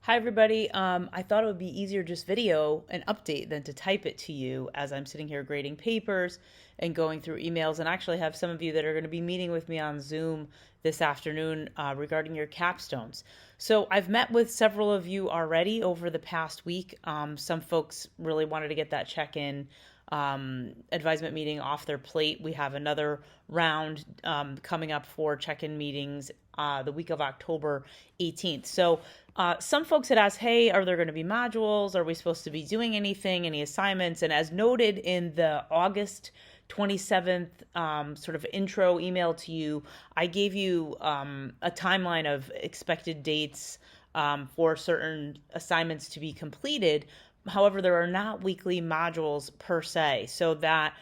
Hi, everybody. I thought it would be easier just video an update than to type it to you as I'm sitting here grading papers and going through emails. And actually have some of you that are going to be meeting with me on Zoom this afternoon regarding your capstones. So I've met with several of you already over the past week. Some folks really wanted to get that check-in advisement meeting off their plate. We have another round coming up for check-in meetings the week of October 18th. So some folks had asked, hey, are there going to be modules? Are we supposed to be doing anything, any assignments? And as noted in the August 27th sort of intro email to you, I gave you a timeline of expected dates for certain assignments to be completed. However, there are not weekly modules per se, so that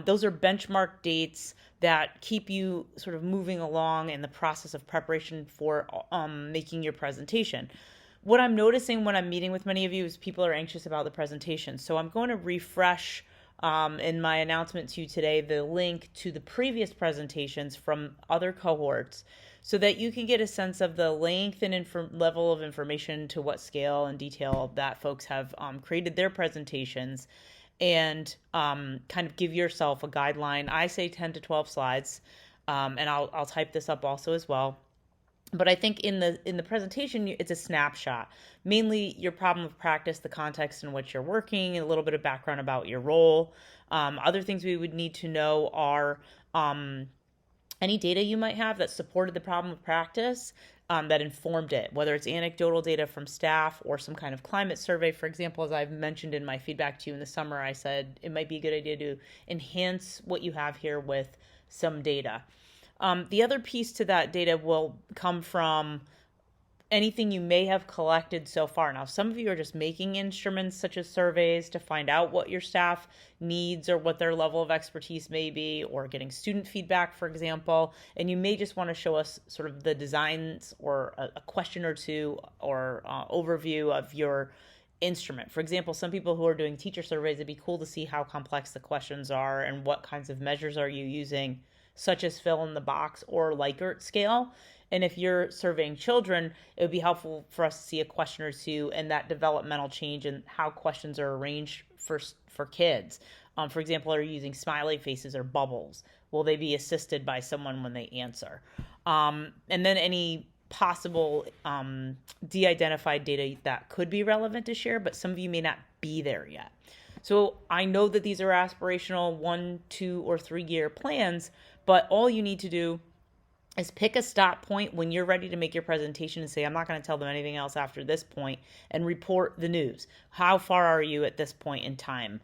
those are benchmark dates that keep you sort of moving along in the process of preparation for making your presentation. What I'm noticing when I'm meeting with many of you is people are anxious about the presentation. So I'm going to refresh in my announcement to you today the link to the previous presentations from other cohorts so that you can get a sense of the length and level of information to what scale and detail that folks have created their presentations and kind of give yourself a guideline. I say 10 to 12 slides, and I'll type this up also as well. But I think in the presentation, it's a snapshot, mainly your problem of practice, the context in which you're working, and a little bit of background about your role. Other things we would need to know are any data you might have that supported the problem of practice, that informed it, whether it's anecdotal data from staff or some kind of climate survey. For example, as I've mentioned in my feedback to you in the summer, I said it might be a good idea to enhance what you have here with some data. The other piece to that data will come from anything you may have collected so far. Now, some of you are just making instruments such as surveys to find out what your staff needs or what their level of expertise may be, or getting student feedback, for example. And you may just want to show us sort of the designs or a question or two or overview of your instrument. For example, some people who are doing teacher surveys, it'd be cool to see how complex the questions are and what kinds of measures are you using, such as fill in the box or Likert scale. And if you're surveying children, it would be helpful for us to see a question or two and that developmental change and how questions are arranged for kids. For example, are you using smiley faces or bubbles? Will they be assisted by someone when they answer? And then any possible de-identified data that could be relevant to share, but some of you may not be there yet. So I know that these are aspirational 1, 2, or 3 year plans, but all you need to do is pick a stop point when you're ready to make your presentation and say, I'm not going to tell them anything else after this point, and report the news. How far are you at this point in time?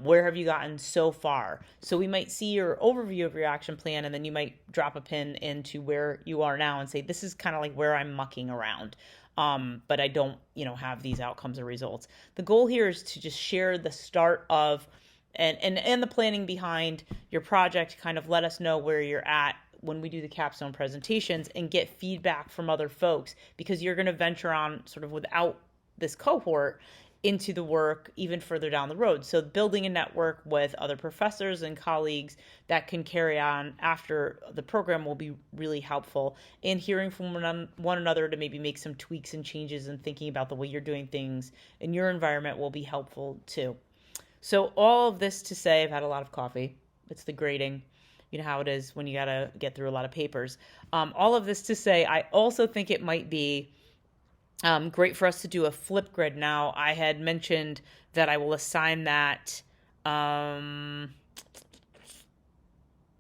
Where have you gotten so far? So we might see your overview of your action plan, and then you might drop a pin into where you are now and say, this is kind of like where I'm mucking around. But I don't, have these outcomes or results. The goal here is to just share the start of and the planning behind your project, kind of let us know where you're at when we do the capstone presentations and get feedback from other folks, because you're going to venture on sort of without this cohort into the work even further down the road. So building a network with other professors and colleagues that can carry on after the program will be really helpful, and hearing from one another to maybe make some tweaks and changes and thinking about the way you're doing things in your environment will be helpful too. So all of this to say, I've had a lot of coffee. It's the grading. You know how it is when you got to get through a lot of papers. All of this to say, I also think it might be great for us to do a Flipgrid. Now, I had mentioned that I will assign that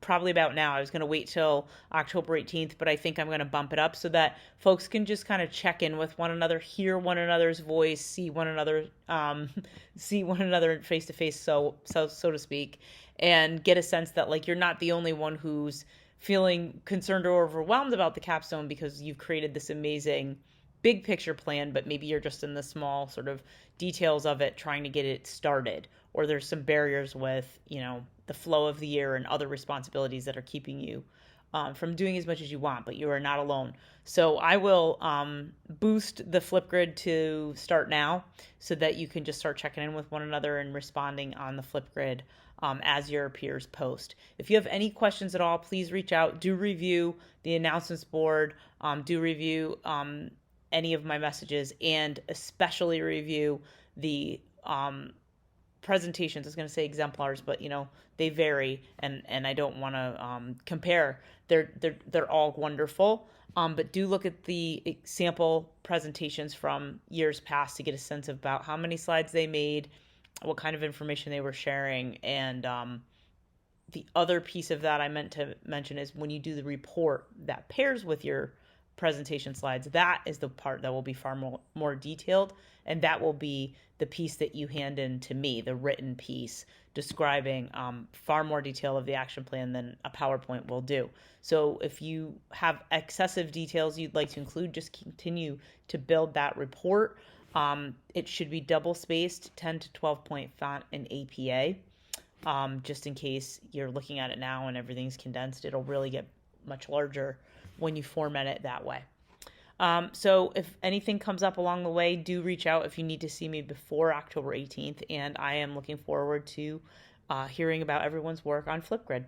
probably about now. I was going to wait till October 18th, but I think I'm going to bump it up so that folks can just kind of check in with one another, hear one another's voice, see one another face to face, so to speak, and get a sense that like you're not the only one who's feeling concerned or overwhelmed about the capstone because you've created this amazing big picture plan, but maybe you're just in the small sort of details of it trying to get it started, or there's some barriers with, the flow of the year and other responsibilities that are keeping you from doing as much as you want, but you are not alone. So I will boost the Flipgrid to start now so that you can just start checking in with one another and responding on the Flipgrid as your peers post. If you have any questions at all, please reach out. Do review the announcements board. Do review any of my messages, and especially review the presentations. I was going to say exemplars, but they vary, and I don't want to compare. They're all wonderful. But do look at the sample presentations from years past to get a sense about how many slides they made, what kind of information they were sharing. And the other piece of that I meant to mention is when you do the report that pairs with your presentation slides, that is the part that will be far more detailed. And that will be the piece that you hand in to me, the written piece describing far more detail of the action plan than a PowerPoint will do. So if you have excessive details you'd like to include, just continue to build that report. It should be double spaced, 10 to 12 point font in APA. Just in case you're looking at it now and everything's condensed, it'll really get much larger when you format it that way. So if anything comes up along the way, do reach out if you need to see me before October 18th. And I am looking forward to hearing about everyone's work on Flipgrid.